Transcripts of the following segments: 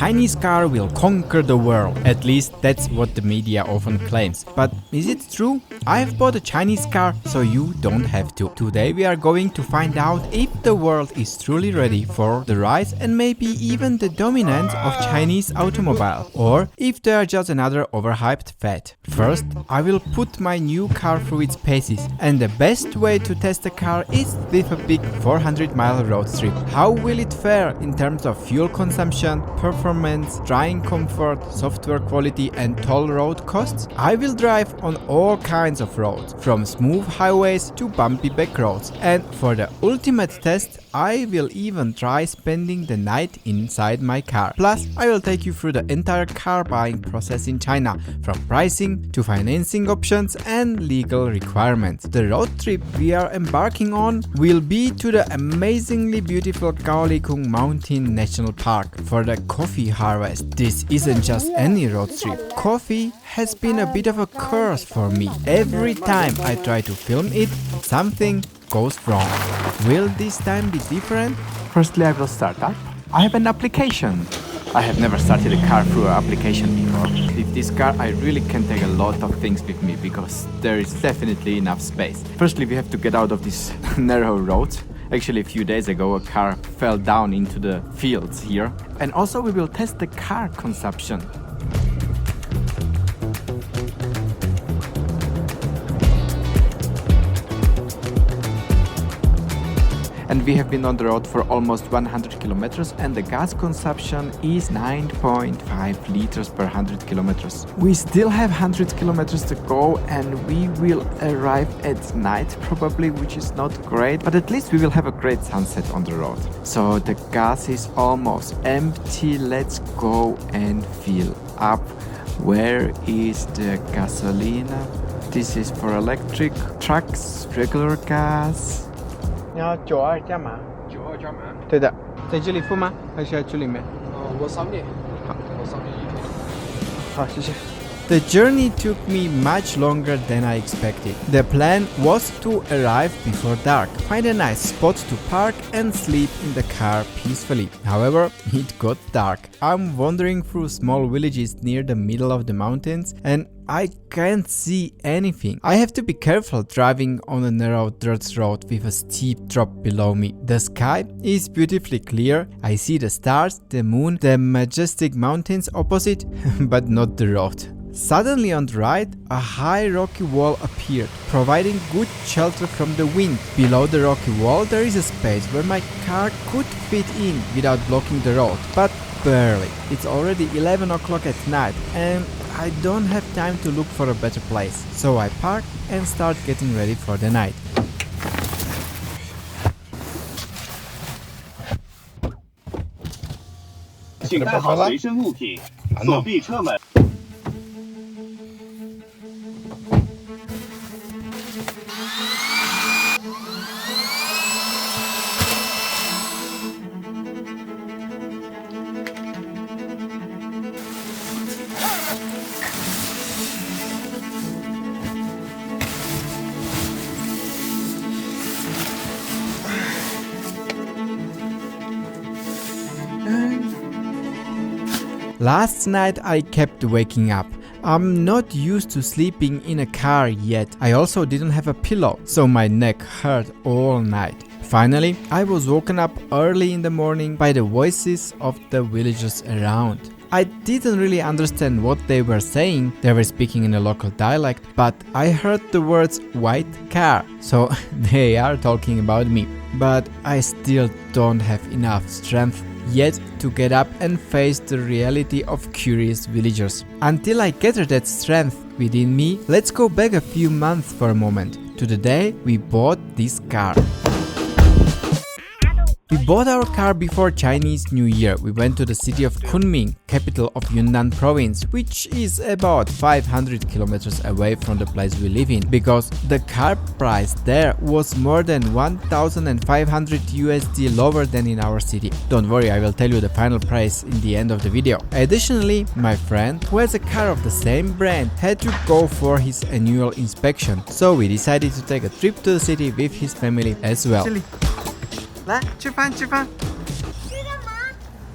Chinese car will conquer the world. At least that's what the media often claims. But is it true? I've bought a Chinese car, so you don't have to. Today we are going to find out if the world is truly ready for the rise and maybe even the dominance of Chinese automobile, or if they are just another overhyped fad. First, I will put my new car through its paces, and the best way to test a car is with a big 400-mile road trip. How will it fare in terms of fuel consumption, performance, driving comfort, software quality and toll road costs? I will drive on all kinds of roads, from smooth highways to bumpy back roads, and for the ultimate test I will even try spending the night inside my car. Plus, I will take you through the entire car buying process in China, from pricing to financing options and legal requirements. The road trip we are embarking on will be to the amazingly beautiful Kaolikung Mountain National Park for the coffee harvest. This isn't just any road trip. Coffee has been a bit of a curse for me. Every time I try to film it, something goes wrong. Will this time be different? Firstly, I will start up. I have an application. I have never started a car through an application before. With this car, I really can take a lot of things with me because there is definitely enough space. Firstly, we have to get out of this narrow road. Actually, a few days ago, a car fell down into the fields here. And also, we will test the car consumption. And we have been on the road for almost 100 kilometers and the gas consumption is 9.5 liters per 100 kilometers. We still have 100 kilometers to go and we will arrive at night probably, which is not great, but at least we will have a great sunset on the road. So the gas is almost empty. Let's go and fill up. Where is the gasolina? This is for electric trucks, regular gas. 你要92加码92加满。对的，在这里付吗？还是要去里面？我扫你。好，我扫你一天。好，谢谢。 The journey took me much longer than I expected. The plan was to arrive before dark, find a nice spot to park and sleep in the car peacefully. However, it got dark. I'm wandering through small villages near the middle of the mountains and I can't see anything. I have to be careful driving on a narrow dirt road with a steep drop below me. The sky is beautifully clear. I see the stars, the moon, the majestic mountains opposite, but not the road. Suddenly on the right, a high rocky wall appeared, providing good shelter from the wind. Below the rocky wall there is a space where my car could fit in without blocking the road, but barely. It's already 11 o'clock at night and I don't have time to look for a better place. So I park and start getting ready for the night. 请带好随身物品，锁闭车门。 Last night I kept waking up. I'm not used to sleeping in a car yet. I also didn't have a pillow, so my neck hurt all night. Finally, I was woken up early in the morning by the voices of the villagers around. I didn't really understand what they were saying. They were speaking in a local dialect, but I heard the words white car, so they are talking about me. But I still don't have enough strength yet to get up and face the reality of curious villagers. Until I gather that strength within me, let's go back a few months for a moment, to the day we bought this car. We bought our car before Chinese New Year. We went to the city of Kunming, capital of Yunnan province, which is about 500 kilometers away from the place we live in, because the car price there was more than 1,500 USD lower than in our city. Don't worry, I will tell you the final price in the end of the video. Additionally, my friend, who has a car of the same brand, had to go for his annual inspection, so we decided to take a trip to the city with his family as well. 来吃饭吃饭。吃干嘛？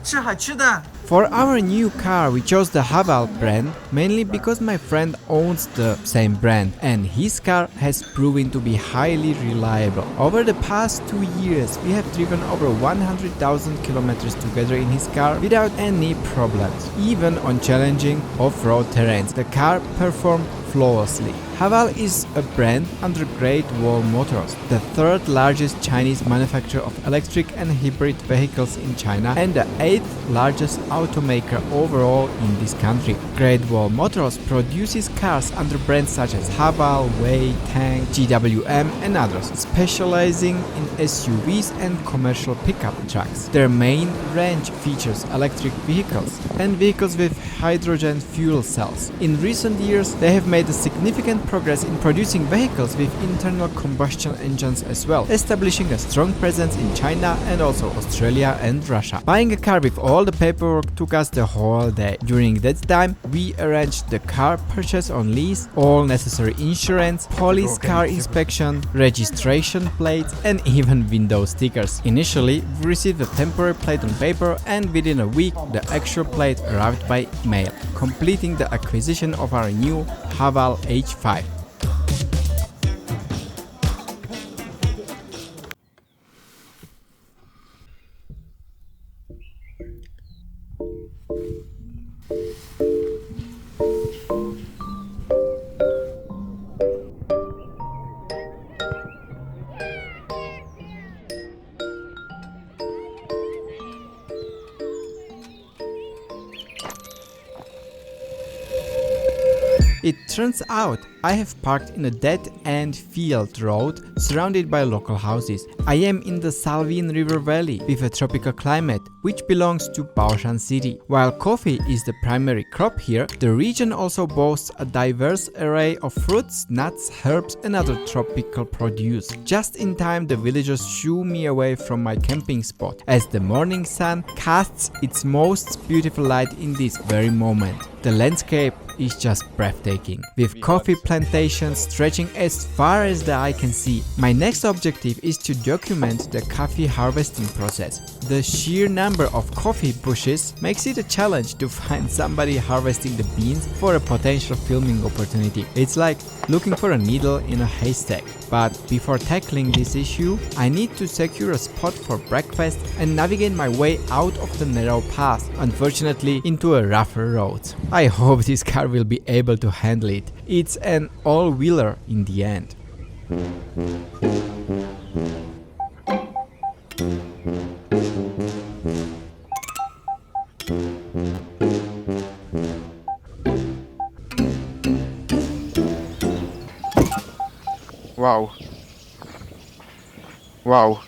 吃好吃的。For our new car we chose the Haval brand mainly because my friend owns the same brand and his car has proven to be highly reliable. Over the past 2 years we have driven over 100,000 kilometers together in his car without any problems. Even on challenging off-road terrains, the car performed flawlessly. Haval is a brand under Great Wall Motors, the third largest Chinese manufacturer of electric and hybrid vehicles in China and the 8th largest automaker overall in this country. Great Wall Motors produces cars under brands such as Haval, Wei, Tang, GWM and others, specializing in SUVs and commercial pickup trucks. Their main range features electric vehicles and vehicles with hydrogen fuel cells. In recent years, they have made a significant progress in producing vehicles with internal combustion engines as well, establishing a strong presence in China and also Australia and Russia. Buying a car with all the paperwork took us the whole day. During that time, we arranged the car purchase on lease, all necessary insurance, police car inspection, registration plates and even window stickers. Initially, we received a temporary plate on paper and within a week the actual plate arrived by mail, completing the acquisition of our new Haval H5. It turns out I have parked in a dead-end field road surrounded by local houses. I am in the Salween River Valley with a tropical climate which belongs to Baoshan City. While coffee is the primary crop here, the region also boasts a diverse array of fruits, nuts, herbs and other tropical produce. Just in time the villagers shoo me away from my camping spot as the morning sun casts its most beautiful light in this very moment. The landscape is just breathtaking, with coffee plantations stretching as far as the eye can see. My next objective is to document the coffee harvesting process. The sheer number of coffee bushes makes it a challenge to find somebody harvesting the beans for a potential filming opportunity. It's like looking for a needle in a haystack. But before tackling this issue, I need to secure a spot for breakfast and navigate my way out of the narrow path, unfortunately into a rougher road. I hope this car will be able to handle it. It's an all-wheeler in the end. Wow. Wow.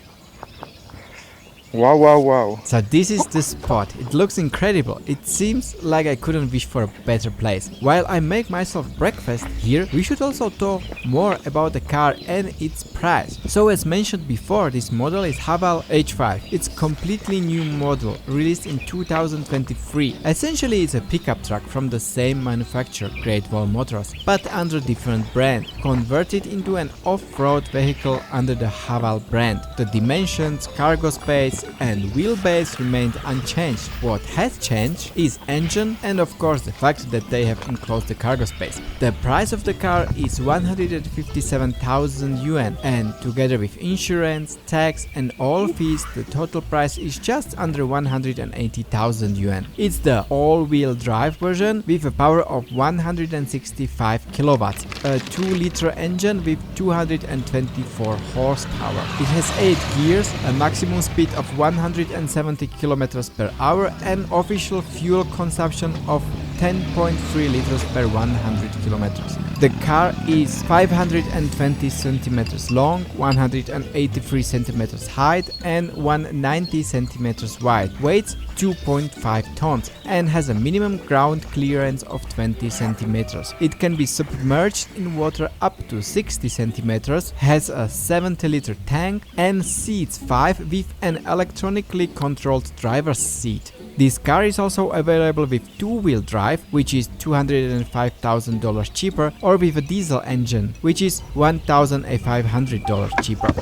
Wow, wow, wow. So this is the spot. It looks incredible. It seems like I couldn't wish for a better place. While I make myself breakfast here, we should also talk more about the car and its price. So as mentioned before, this model is Haval H5. It's a completely new model, released in 2023. Essentially it's a pickup truck from the same manufacturer, Great Wall Motors, but under different brand, converted into an off-road vehicle under the Haval brand. The dimensions, cargo space and wheelbase remained unchanged. What has changed is engine and of course the fact that they have enclosed the cargo space. The price of the car is 157,000 yuan and together with insurance, tax and all fees the total price is just under 180,000 yuan. It's the all-wheel drive version with a power of 165 kilowatts, a 2-liter engine with 224 horsepower. It has 8 gears, a maximum speed of 170 kilometers per hour and official fuel consumption of 10.3 liters per 100 kilometers. The car is 520 centimeters long, 183 centimeters high and 190 centimeters wide, weighs 2.5 tons and has a minimum ground clearance of 20 centimeters. It can be submerged in water up to 60 centimeters, has a 70-liter tank and seats 5 with an electronically controlled driver's seat. This car is also available with two-wheel drive, which is $205,000 cheaper, or with a diesel engine, which is $1,500 cheaper.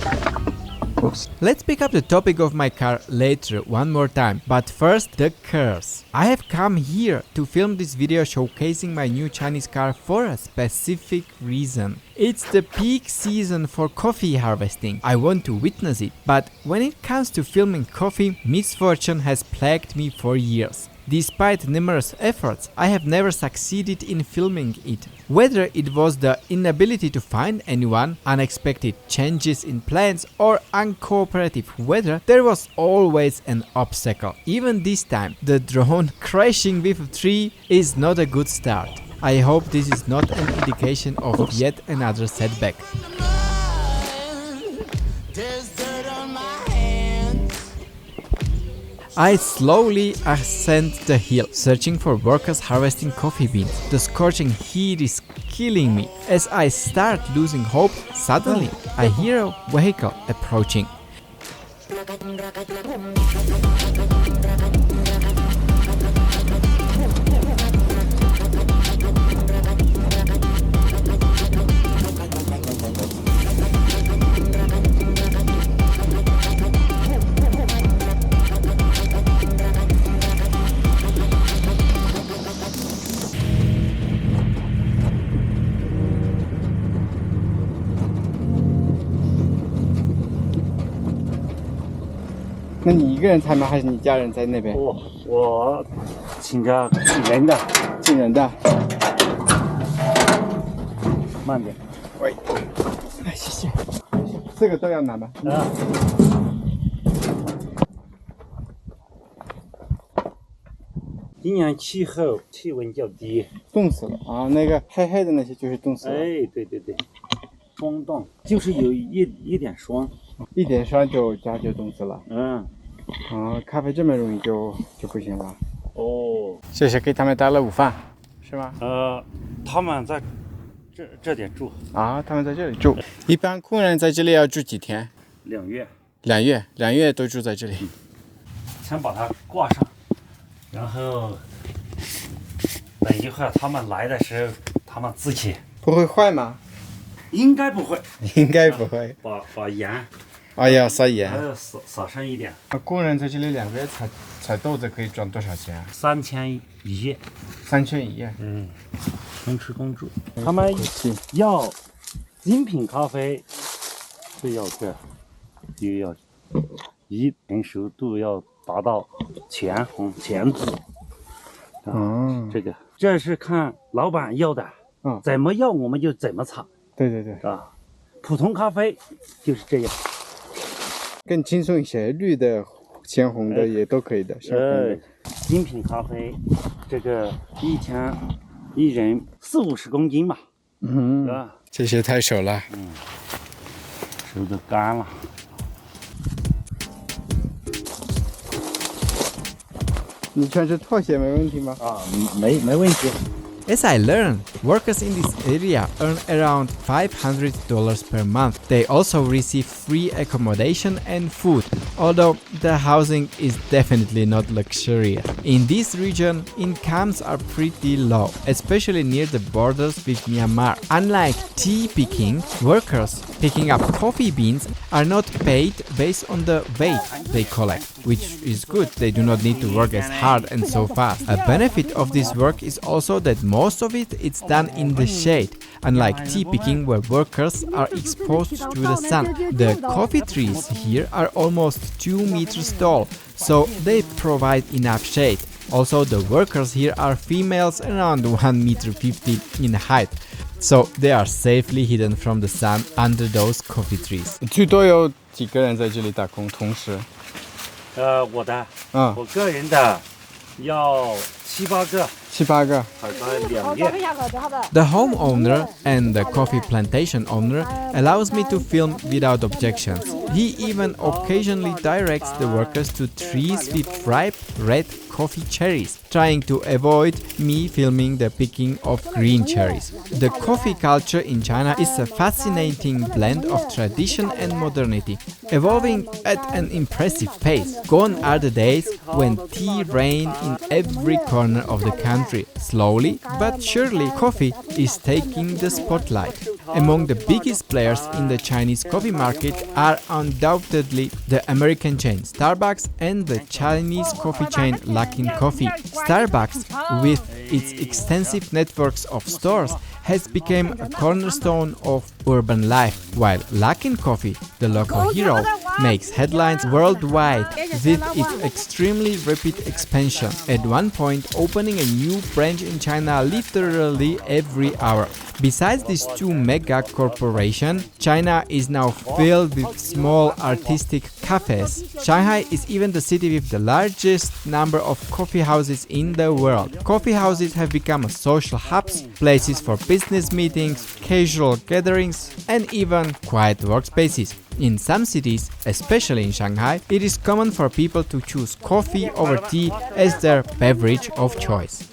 Let's pick up the topic of my car later one more time, but first the cars. I have come here to film this video showcasing my new Chinese car for a specific reason. It's the peak season for coffee harvesting. I want to witness it, but when it comes to filming coffee, misfortune has plagued me for years. Despite numerous efforts, I have never succeeded in filming it. Whether it was the inability to find anyone, unexpected changes in plans, or uncooperative weather, there was always an obstacle. Even this time, the drone crashing with a tree is not a good start. I hope this is not an indication of yet another setback. I slowly ascend the hill, searching for workers harvesting coffee beans. The scorching heat is killing me. As I start losing hope, suddenly I hear a vehicle approaching.那你一个人采吗？还是你家人在那边？我请着人的，进人的。慢点。喂，哎，谢谢。这个都要拿吗？啊。今年气候气温较低，冻死了啊！那个黑黑的那些就是冻死了。哎，对，霜冻，就是有一点霜，一点霜就冻死了。嗯。啊，咖啡这么容易就不行了。哦。这是给他们带了午饭，是吗？他们在这点住。啊，他们在这里住。一般工人在这里要住几天？2月。2月都住在这里。先把它挂上，然后等一会儿他们来的时候，他们自己。不会坏吗？应该不会。应该不会。把盐。哎呀，撒盐。还要撒上一点。工人在这里2个月采豆子可以赚多少钱啊？3000一夜。3000一夜。嗯，公吃公住。他们要精品咖啡，是要这，又要成熟度要达到全红全紫。这是看老板要的，怎么要我们就怎么采。对啊，普通咖啡就是这样。更轻松一些，绿的、鲜红的也都可以的。精品咖啡，这个一天一人40-50公斤嘛。这些太熟了。熟的干了。你穿着拖鞋没问题吗？没问题。As I learned, workers in this area earn around $500 per month. They also receive free accommodation and food, although the housing is definitely not luxurious. In this region, incomes are pretty low, especially near the borders with Myanmar. Unlike tea picking, workers picking up coffee beans are not paid based on the weight they collect, which is good. They do not need to work as hard and so fast. A benefit of this work is also that most of it's done in the shade, unlike tea picking where workers are exposed to the sun. The coffee trees here are almost 2 meters tall, so they provide enough shade. Also, the workers here are females around 1.50 m in height, so they are safely hidden from the sun under those coffee trees. 最多有几个人在这里打工？同时？我个人的要7-8个。The homeowner and the coffee plantation owner allows me to film without objections. He even occasionally directs the workers to trees with ripe red coffee cherries, trying to avoid me filming the picking of green cherries. The coffee culture in China is a fascinating blend of tradition and modernity, evolving at an impressive pace. Gone are the days when tea reigned in every corner of the country. Slowly but surely, coffee is taking the spotlight. Among the biggest players in the Chinese coffee market are undoubtedly the American chain Starbucks and the Chinese coffee chain Luckin Coffee. Starbucks, with its extensive networks of stores, has become a cornerstone of urban life, while Luckin Coffee, the local hero, makes headlines worldwide with its extremely rapid expansion, at one point opening a new branch in China literally every hour. Besides these two mega corporations, China is now filled with small artistic cafes. Shanghai is even the city with the largest number of coffee houses in the world. Coffee houses have become social hubs, places for business meetings, casual gatherings, and even quiet workspaces. In some cities, especially in Shanghai, it is common for people to choose coffee over tea as their beverage of choice.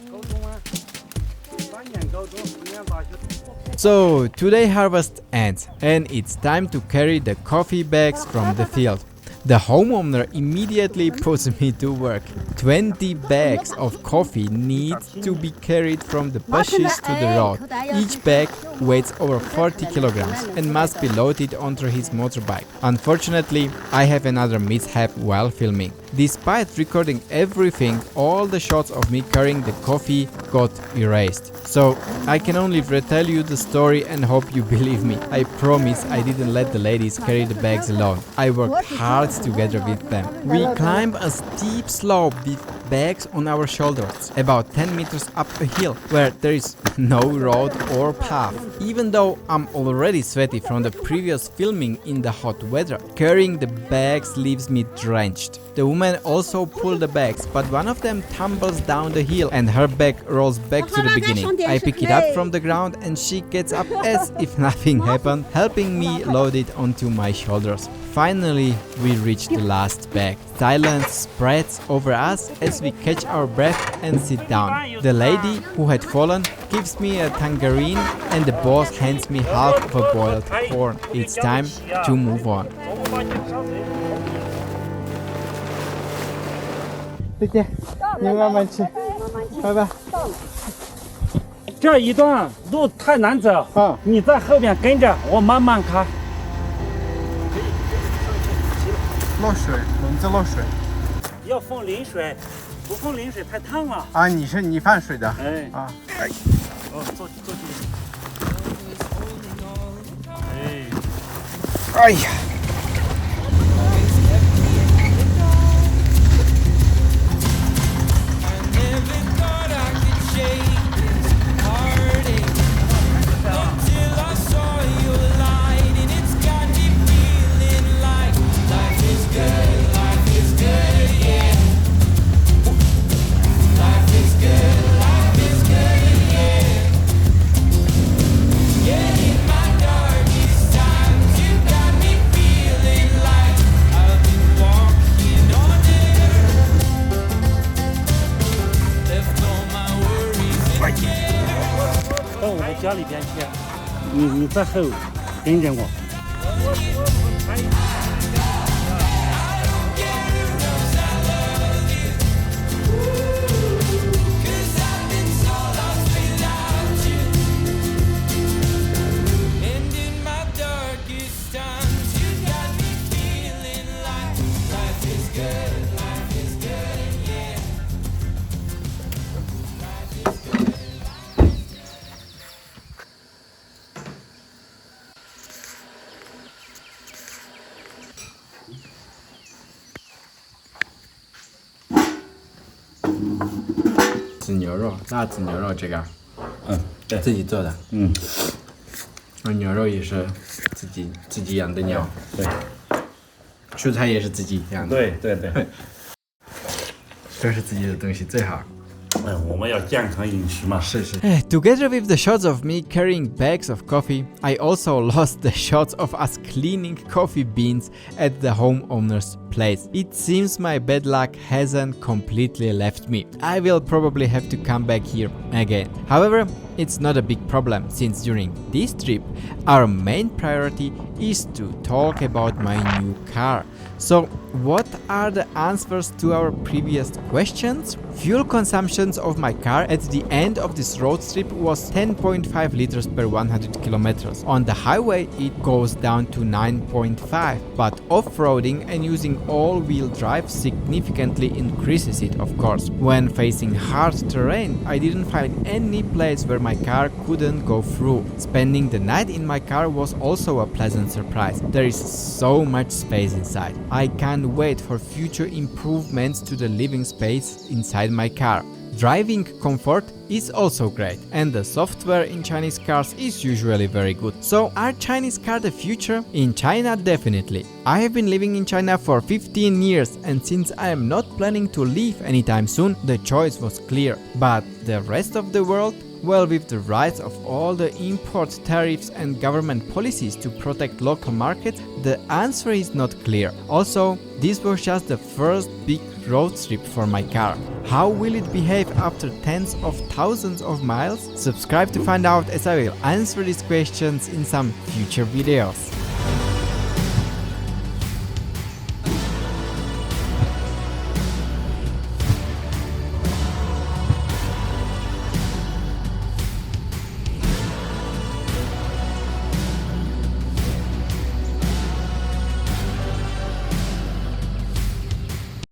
So, today harvest ends, and it's time to carry the coffee bags from the field. The homeowner immediately puts me to work. 20 bags of coffee need to be carried from the bushes to the road. Each bag weighs over 40 kilograms and must be loaded onto his motorbike. Unfortunately, I have another mishap while filming. Despite recording everything, all the shots of me carrying the coffee got erased. So I can only retell you the story and hope you believe me. I promise I didn't let the ladies carry the bags alone. I worked hard together with them. We climb a steep slope with bags on our shoulders, about 10 meters up a hill, where there is no road or path. Even though I'm already sweaty from the previous filming in the hot weather, carrying the bags leaves me drenched. The women also pull the bags, but one of them tumbles down the hill and her bag rolls back to the beginning. I pick it up from the ground and she gets up as if nothing happened, helping me load it onto my shoulders. Finally, we reach the last bag. Silence spreads over us as we catch our breath and sit down. The lady who had fallen gives me a tangerine and the boss hands me half of a boiled corn. It's time to move on. 再见，你们慢慢吃，拜拜。这一段路太难走，你在后面跟着我慢慢开。漏水，笼子漏水。要放淋水，不放淋水太烫了。啊，你放水的。哎啊，哎，哦，坐这里。哎，哎呀。 到我家里边去，你在后跟着我。紫牛肉，辣子牛肉这个，对，自己做的，那牛肉也是自己养的牛，对，蔬菜也是自己养的，对对对，都是自己的东西最好。我们要健康饮食嘛。是是。Together with the shots of me carrying bags of coffee, I also lost the shots of us cleaning coffee beans at the homeowner's place. It seems my bad luck hasn't completely left me. I will probably have to come back here again. However, it's not a big problem, since during this trip our main priority is to talk about my new car. So what are the answers to our previous questions? Fuel consumptions of my car at the end of this road trip was 10.5 liters per 100 kilometers. On the highway it goes down to 9.5, but off-roading and using all-wheel drive significantly increases it, of course. When facing hard terrain, I didn't find any place where my car couldn't go through. Spending the night in my car was also a pleasant surprise. There is so much space inside. I can't wait for future improvements to the living space inside my car. Driving comfort is also great, and the software in Chinese cars is usually very good. So are Chinese cars the future? In China, definitely. I have been living in China for 15 years, and since I am not planning to leave anytime soon, the choice was clear. But the rest of the world? Well, with the rise of all the import tariffs and government policies to protect local markets, the answer is not clear. Also, this was just the first big road trip for my car. How will it behave after tens of thousands of miles? Subscribe to find out, as I will answer these questions in some future videos.